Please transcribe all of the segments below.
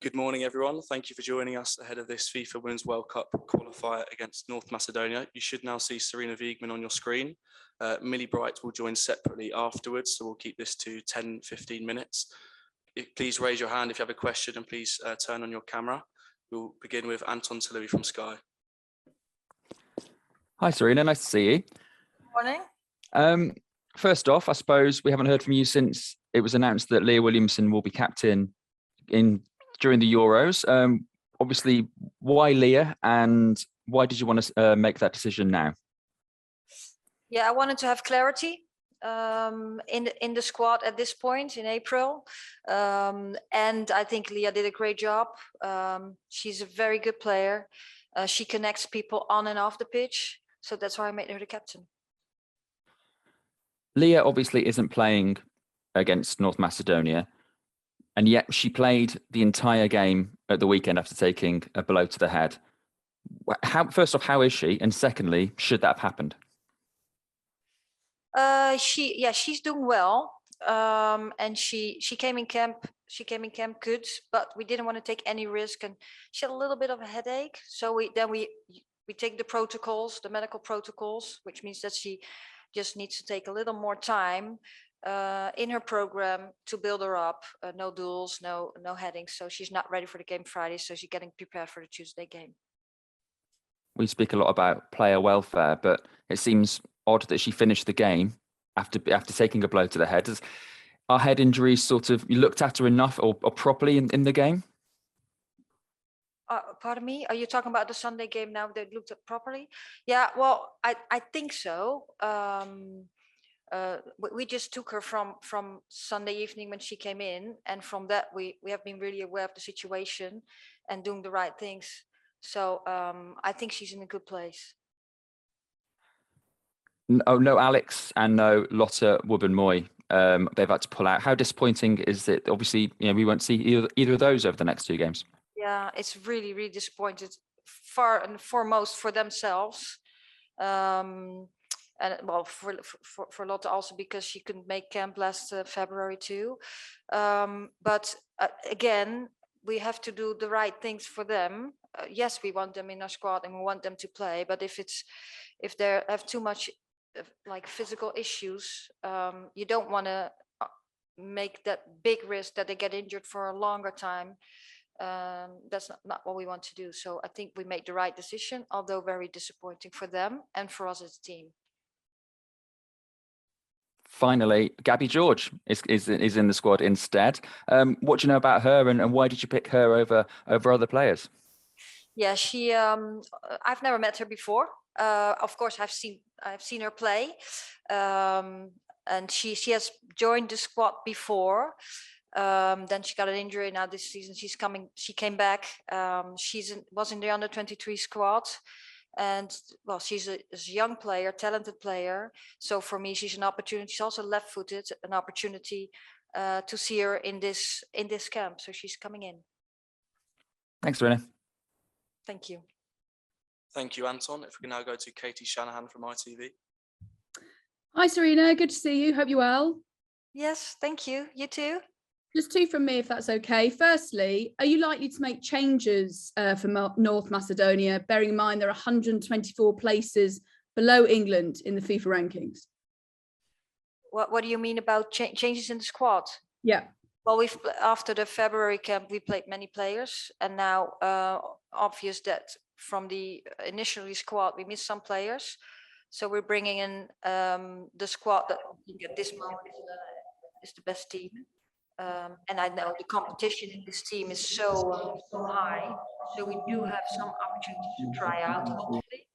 Good morning, everyone. Thank you for joining us ahead of this FIFA Women's World Cup qualifier against North Macedonia. You should now see Sarina Wiegman on your screen. Millie Bright will join separately afterwards, so we'll keep this to 10-15 minutes. Please raise your hand if you have a question, and please turn on your camera. We'll begin with Anton Tilley from Sky. Hi, Sarina. Nice to see you. Morning. First off, I suppose we haven't heard from you since it was announced that Leah Williamson will be captain during the Euros. Obviously, why Leah, and why did you want to make that decision now? Yeah, I wanted to have clarity in the squad at this point in April, and I think Leah did a great job. She's a very good player. She connects people on and off the pitch, so that's why I made her the captain. Leah obviously isn't playing against North Macedonia, and yet she played the entire game at the weekend after taking a blow to the head. First off, how is she? And secondly, should that have happened? She's doing well, and she came in camp. She came in camp good, but we didn't want to take any risk, and she had a little bit of a headache. So we take the protocols, the medical protocols, which means that she just needs to take a little more time in her program to build her up. No duels, no headings. So she's not ready for the game Friday. So she's getting prepared for the Tuesday game. We speak a lot about player welfare, but it seems odd that she finished the game after taking a blow to the head. Are head injuries sort of, you looked at her enough or properly in the game? Pardon me, are you talking about the Sunday game now? They looked at properly? Yeah, well, I think so. We just took her from Sunday evening when she came in, and from that we have been really aware of the situation and doing the right things. So I think she's in a good place. No Alex and no Lotte Wubben-Moy. They've had to pull out. How disappointing is it? Obviously, we won't see either of those over the next two games. Yeah, it's really, really disappointed, far and foremost for themselves. And well, for Lotte also, because she couldn't make camp last February too. But again, we have to do the right things for them. Yes, we want them in our squad and we want them to play. But if they have too much like physical issues, you don't want to make that big risk that they get injured for a longer time. That's not what we want to do. So I think we made the right decision, although very disappointing for them and for us as a team. Finally, Gabby George is in the squad instead. What do you know about her, and why did you pick her over other players? Yeah, I've never met her before. Of course, I've seen her play, and she has joined the squad before. Then she got an injury. Now this season she came back. Was in the under-23 squad. And well, she's a young player, talented player. So for me, she's an opportunity. She's also left-footed, an opportunity to see her in this camp. So she's coming in. Thanks, Sarina. Thank you. Thank you, Anton. If we can now go to Katie Shanahan from ITV. Hi, Sarina. Good to see you. Hope you're well. Yes, thank you. You too. Just two from me, if that's okay. Firstly, are you likely to make changes for North Macedonia, bearing in mind there are 124 places below England in the FIFA rankings? What do you mean about changes in the squad? Yeah. Well, after the February camp, we played many players, and now obvious that from the initially squad, we missed some players. So we're bringing in the squad that I think at this moment is the best team. And I know the competition in this team is so high, so we do have some opportunities to try out, obviously,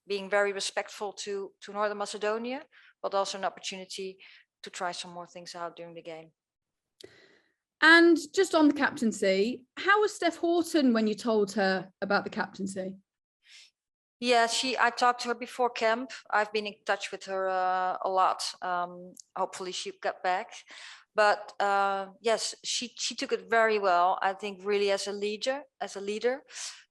being very respectful to Northern Macedonia, but also an opportunity to try some more things out during the game. And just on the captaincy, how was Steph Horton when you told her about the captaincy? Yeah, I talked to her before camp. I've been in touch with her a lot. Hopefully she'll get back. But yes, she took it very well. I think really as a leader.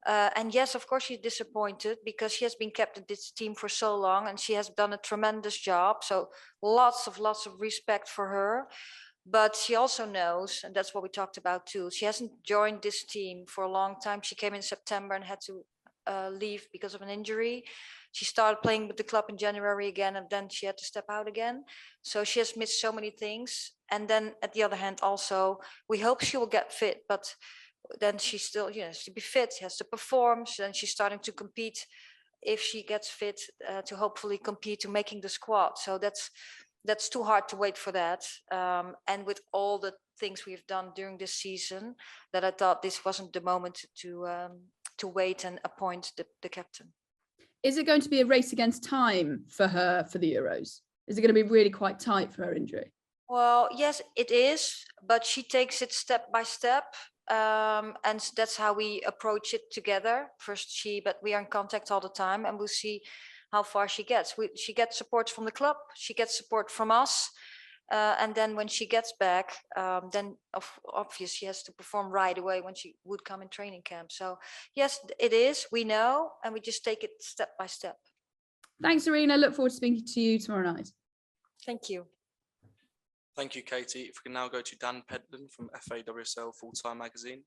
And yes, of course, she's disappointed because she has been kept in this team for so long and she has done a tremendous job. So lots of respect for her. But she also knows, and that's what we talked about too, she hasn't joined this team for a long time. She came in September and had to leave because of an injury. She started playing with the club in January again, and then she had to step out again. So she has missed so many things. And then at the other hand, also, we hope she will get fit, but then she still, has to be fit, she has to perform. So then she's starting to compete if she gets fit to hopefully compete to making the squad. So that's too hard to wait for that. And with all the things we've done during this season, that I thought this wasn't the moment to wait and appoint the captain. Is it going to be a race against time for her for the Euros? Is it going to be really quite tight for her injury? Well, yes, it is, but she takes it step by step. And that's how we approach it together. First but we are in contact all the time, and we'll see how far she gets. She gets support from the club, she gets support from us. And then when she gets back, then obviously she has to perform right away when she would come in training camp. So yes, it is, we know, and we just take it step by step. Thanks, Sarina. Look forward to speaking to you tomorrow night. Thank you. Thank you, Katie. If we can now go to Dan Pedlin from FAWSL Full-Time Magazine.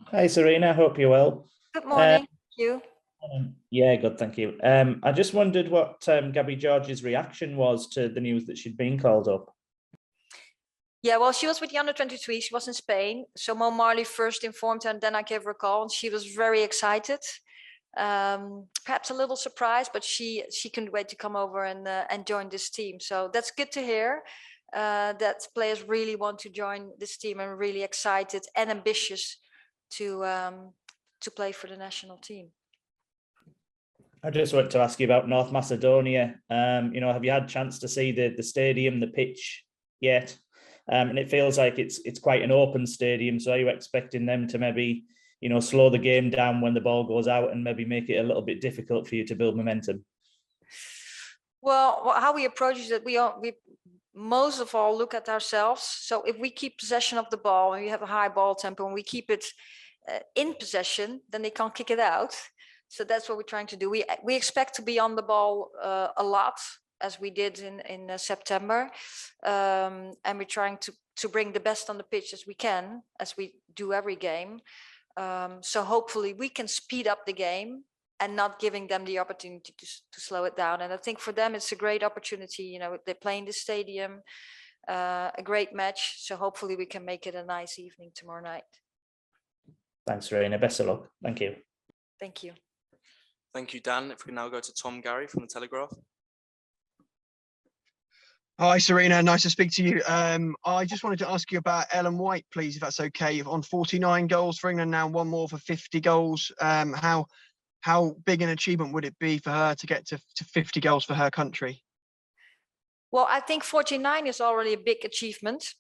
Hi, Sarina. Hope you're well. Good morning. Thank you. Yeah, good. Thank you. I just wondered what Gabby George's reaction was to the news that she'd been called up. Yeah, well, she was with the under-23. She was in Spain. So Mo Marley first informed her, and then I gave her a call, and she was very excited. Perhaps a little surprised, but she couldn't wait to come over and join this team. So that's good to hear. That players really want to join this team and really excited and ambitious to play for the national team. I just want to ask you about North Macedonia. Have you had a chance to see the stadium, the pitch yet? And it feels like it's quite an open stadium. So are you expecting them to maybe, slow the game down when the ball goes out and maybe make it a little bit difficult for you to build momentum? Well, how we approach is that we most of all look at ourselves. So if we keep possession of the ball and we have a high ball tempo and we keep it in possession, then they can't kick it out. So that's what we're trying to do. We expect to be on the ball a lot, as we did in September. And we're trying to bring the best on the pitch as we can, as we do every game. So hopefully we can speed up the game and not giving them the opportunity to slow it down. And I think for them, it's a great opportunity. They play in the stadium, a great match. So hopefully we can make it a nice evening tomorrow night. Thanks, Sarina. Best of luck. Thank you. Thank you. Thank you, Dan. If we can now go to Tom Gary from The Telegraph. Hi, Sarina. Nice to speak to you. I just wanted to ask you about Ellen White, please, if that's okay. On 49 goals for England now, one more for 50 goals. How big an achievement would it be for her to get to 50 goals for her country? Well, I think 49 is already a big achievement.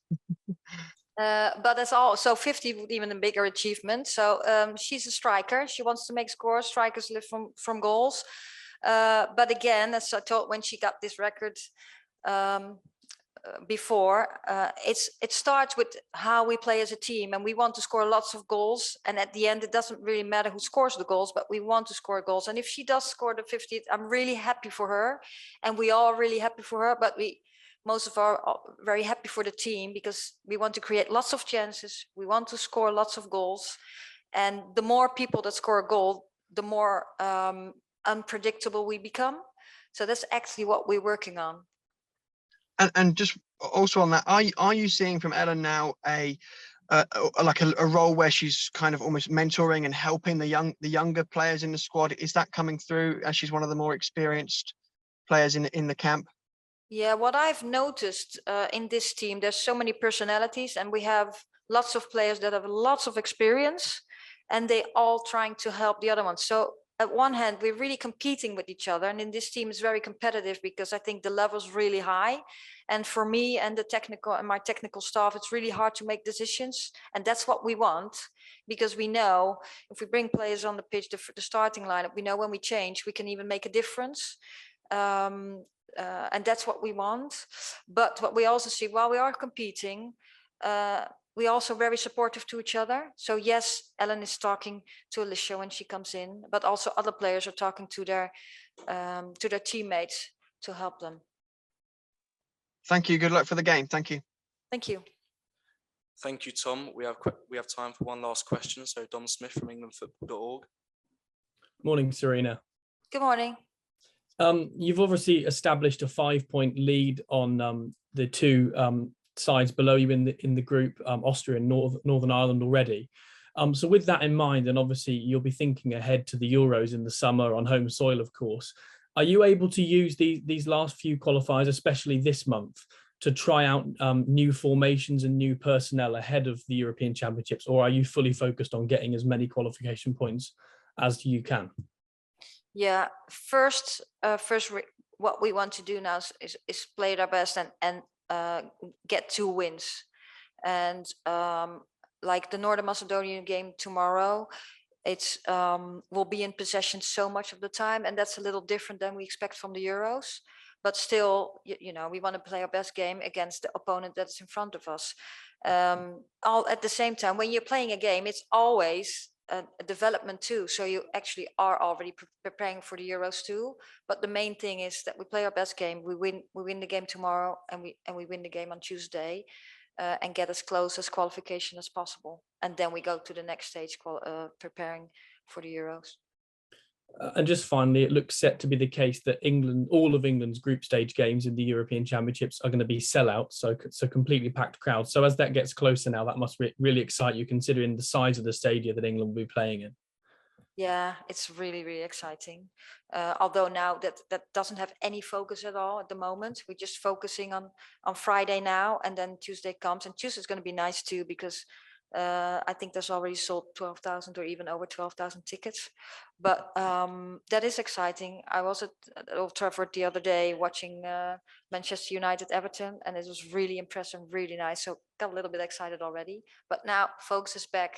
But that's all. So 50 would even a bigger achievement. So she's a striker. She wants to make scores. Strikers live from goals. But again, as I told when she got this record before, it starts with how we play as a team, and we want to score lots of goals. And at the end, it doesn't really matter who scores the goals, but we want to score goals. And if she does score the 50th, I'm really happy for her, and we are really happy for her. But most of our very happy for the team, because we want to create lots of chances. We want to score lots of goals. And the more people that score a goal, the more unpredictable we become. So that's actually what we're working on. And just also on that, are you seeing from Ellen now a role where she's kind of almost mentoring and helping the younger players in the squad? Is that coming through as she's one of the more experienced players in the camp? Yeah, what I've noticed in this team, there's so many personalities, and we have lots of players that have lots of experience, and they all trying to help the other ones. So at one hand, we're really competing with each other, and in this team is very competitive because I think the level's really high. And for me and my technical staff, it's really hard to make decisions, and that's what we want, because we know if we bring players on the pitch, the starting lineup, we know when we change, we can even make a difference. And that's what we want. But what we also see, while we are competing, we're also very supportive to each other. So yes, Ellen is talking to Alicia when she comes in, but also other players are talking to their teammates to help them. Thank you. Good luck for the game. Thank you. Thank you. Thank you, Tom. We have time for one last question. So Dom Smith from englandfootball.org. Morning, Sarina. Good morning. You've obviously established a 5-point lead on the two sides below you in the group, Austria and Northern Ireland already. So with that in mind, and obviously you'll be thinking ahead to the Euros in the summer on home soil, of course. Are you able to use these last few qualifiers, especially this month, to try out new formations and new personnel ahead of the European Championships, or are you fully focused on getting as many qualification points as you can? Yeah, first, what we want to do now is play our best and get 2 wins. And like the Northern Macedonian game tomorrow, it's we'll be in possession so much of the time, and that's a little different than we expect from the Euros. But still, you know, we want to play our best game against the opponent that's in front of us. All at the same time, when you're playing a game, it's always a development too. So you actually are already preparing for the Euros too. But the main thing is that we play our best game. We win the game tomorrow, and we win the game on Tuesday, and get as close as qualification as possible. And then we go to the next stage, preparing for the Euros. And just finally, it looks set to be the case that all of England's group stage games in the European Championships are going to be sellouts, so completely packed crowds. So as that gets closer now, that must really excite you, considering the size of the stadium that England will be playing in. Yeah, it's really, really exciting. Although now that doesn't have any focus at all at the moment. We're just focusing on Friday now, and then Tuesday comes. And Tuesday's going to be nice too, because I think there's already sold 12,000 or even over 12,000 tickets. But that is exciting. I was at Old Trafford the other day watching Manchester United Everton, and it was really impressive, really nice. So got a little bit excited already. But now focus is back,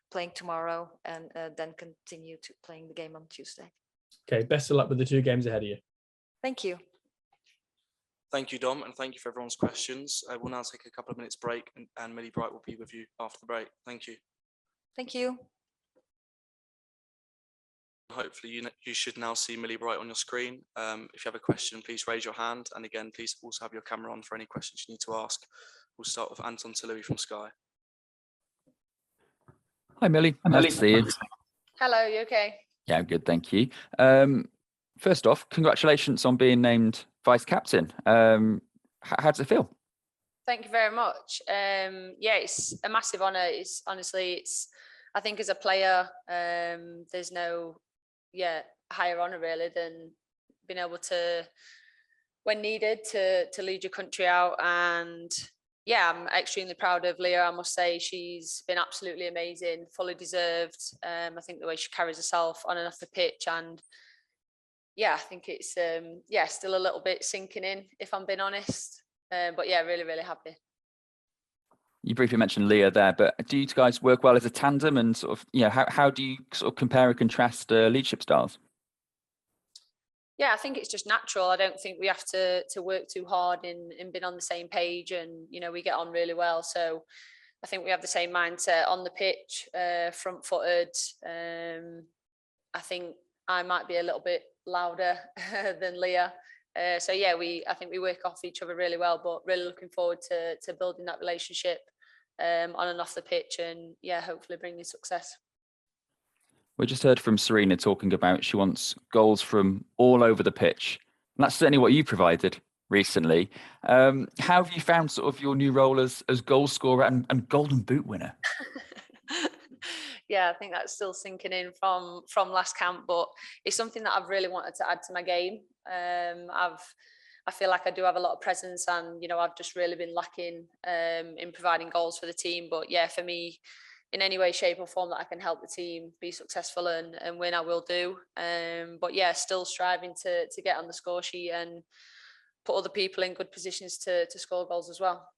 playing tomorrow, and then continue to playing the game on Tuesday. Okay, best of luck with the 2 games ahead of you. Thank you. Thank you, Dom, and thank you for everyone's questions. We'll now take a couple of minutes break, and Millie Bright will be with you after the break. Thank you. Thank you. Hopefully you should now see Millie Bright on your screen. If you have a question, please raise your hand. And again, please also have your camera on for any questions you need to ask. We'll start with Anton Tillery from Sky. Hi, Millie. Nice to see you. Hello, you okay? Yeah, I'm good, thank you. First off, congratulations on being named vice captain. How does it feel? Thank you very much. Yeah, it's a massive honour. I think as a player, there's no higher honour really than being able to, when needed, to lead your country out. And yeah, I'm extremely proud of Leah. I must say she's been absolutely amazing, fully deserved. I think the way she carries herself on and off the pitch, and yeah, I think it's still a little bit sinking in, if I'm being honest. But yeah, really, really happy. You briefly mentioned Leah there, but do you guys work well as a tandem, and sort of, how do you sort of compare and contrast leadership styles? Yeah, I think it's just natural. I don't think we have to work too hard in being on the same page, and we get on really well. So I think we have the same mindset on the pitch, front-footed. I think I might be a little bit louder than Leah. So yeah, I think we work off each other really well, but really looking forward to building that relationship on and off the pitch, and yeah, hopefully bringing success. We just heard from Sarina talking about she wants goals from all over the pitch. And that's certainly what you provided recently. How have you found sort of your new role as goal scorer and Golden Boot winner? Yeah, I think that's still sinking in from last camp, but it's something that I've really wanted to add to my game. I feel like I do have a lot of presence, and I've just really been lacking in providing goals for the team. But yeah, for me, in any way, shape or form that I can help the team be successful and win, I will do. But yeah, still striving to get on the score sheet and put other people in good positions to score goals as well.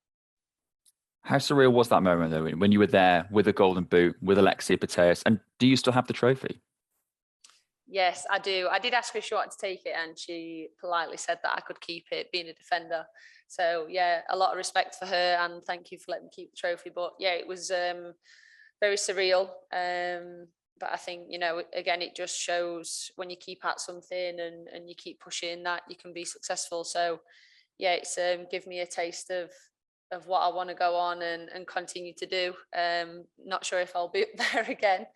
How surreal was that moment though, when you were there with a Golden Boot, with Alexia Putellas, and do you still have the trophy? Yes, I do. I did ask her if she wanted to take it, and she politely said that I could keep it, being a defender. So yeah, a lot of respect for her, and thank you for letting me keep the trophy. But yeah, it was very surreal. But I think, again, it just shows when you keep at something and you keep pushing that you can be successful. So yeah, it's given me a taste of what I want to go on and continue to do. Not sure if I'll be up there again,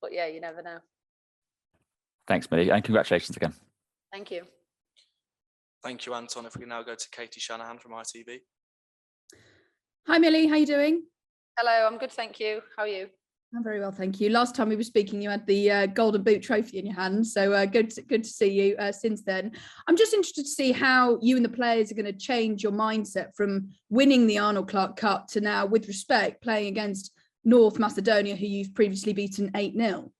but yeah, you never know. Thanks, Millie, and congratulations again. Thank you. Thank you, Anton. If we can now go to Katie Shanahan from ITV. Hi, Millie. How you doing? Hello, I'm good, thank you. How are you? I'm very well, thank you. Last time we were speaking, you had the Golden Boot trophy in your hand, so good to see you since then. I'm just interested to see how you and the players are going to change your mindset from winning the Arnold Clark Cup to now, with respect, playing against North Macedonia, who you've previously beaten 8-0.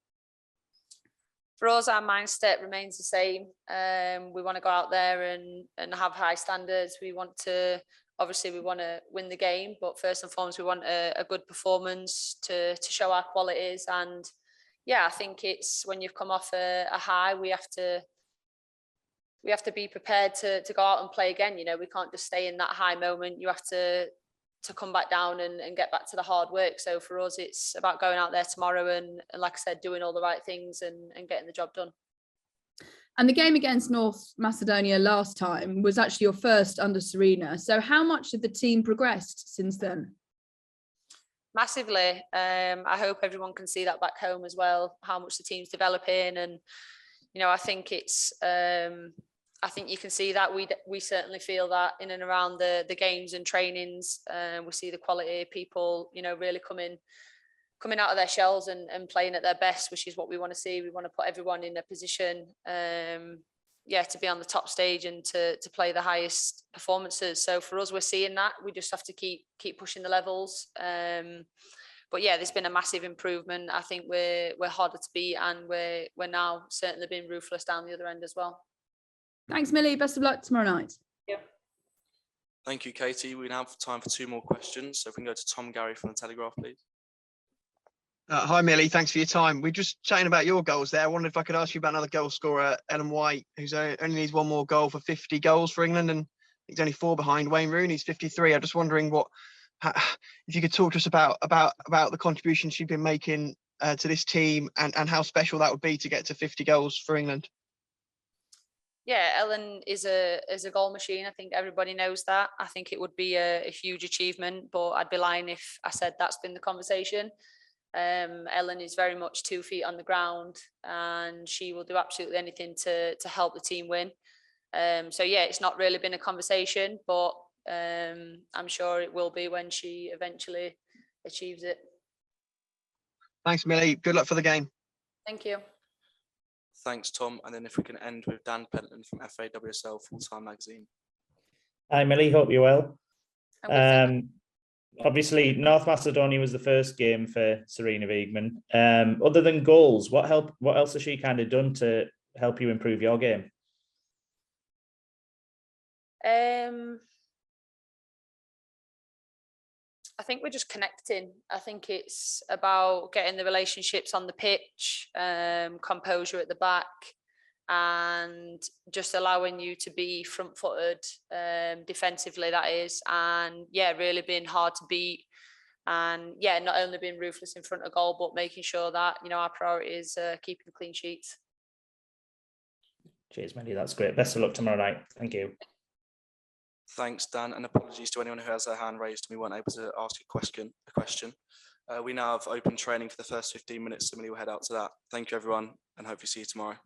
For us, our mindset remains the same. We want to go out there and have high standards. We want to win the game, but first and foremost, we want a good performance to show our qualities. And yeah, I think it's when you've come off a high, we have to be prepared to go out and play again. You know, we can't just stay in that high moment. You have to come back down and get back to the hard work. So for us, it's about going out there tomorrow and like I said, doing all the right things and getting the job done. And the game against North Macedonia last time was actually your first under Sarina. So how much have the team progressed since then? Massively. I hope everyone can see that back home as well, how much the team's developing. And, you know, I think it's, I think you can see that we certainly feel that in and around the games and trainings. We see the quality of people, you know, really coming out of their shells and playing at their best, which is what we want to see. We want to put everyone in a position, to be on the top stage and to play the highest performances. So for us, we're seeing that. We just have to keep pushing the levels. But yeah, there's been a massive improvement. I think we're harder to beat, and we're now certainly being ruthless down the other end as well. Thanks, Millie. Best of luck tomorrow night. Yeah. Thank you, Katie. We now have time for 2 more questions. So if we can go to Tom Gary from the Telegraph, please. Hi, Millie. Thanks for your time. We're just chatting about your goals there. I wondered if I could ask you about another goal scorer, Ellen White, who's only needs 1 more goal for 50 goals for England, and he's only 4 behind Wayne Rooney's 53. I'm just wondering if you could talk to us about the contribution she's been making to this team and how special that would be to get to 50 goals for England. Yeah, Ellen is a goal machine. I think everybody knows that. I think it would be a huge achievement, but I'd be lying if I said that's been the conversation. Ellen is very much 2 feet on the ground, and she will do absolutely anything to help the team win. So yeah, it's not really been a conversation, but I'm sure it will be when she eventually achieves it. Thanks, Millie. Good luck for the game. Thank you. Thanks, Tom. And then if we can end with Dan Pentland from FAWSL Full-Time Magazine. Hi, Millie. Hope you're well. I'm good, thank you. Obviously, North Macedonia was the first game for Sarina Wiegman. Other than goals, what else has she kind of done to help you improve your game? I think we're just connecting. I think it's about getting the relationships on the pitch, composure at the back, and just allowing you to be front-footed defensively, that is, and yeah, really being hard to beat, and yeah, not only being ruthless in front of goal, but making sure that, you know, our priority is keeping clean sheets. Cheers, Millie. That's great. Best of luck tomorrow night. Thank you. Thanks, Dan, and apologies to anyone who has their hand raised and we weren't able to ask a question. We now have open training for the first 15 minutes, so Millie will head out to that. Thank you, everyone, and hope to see you tomorrow.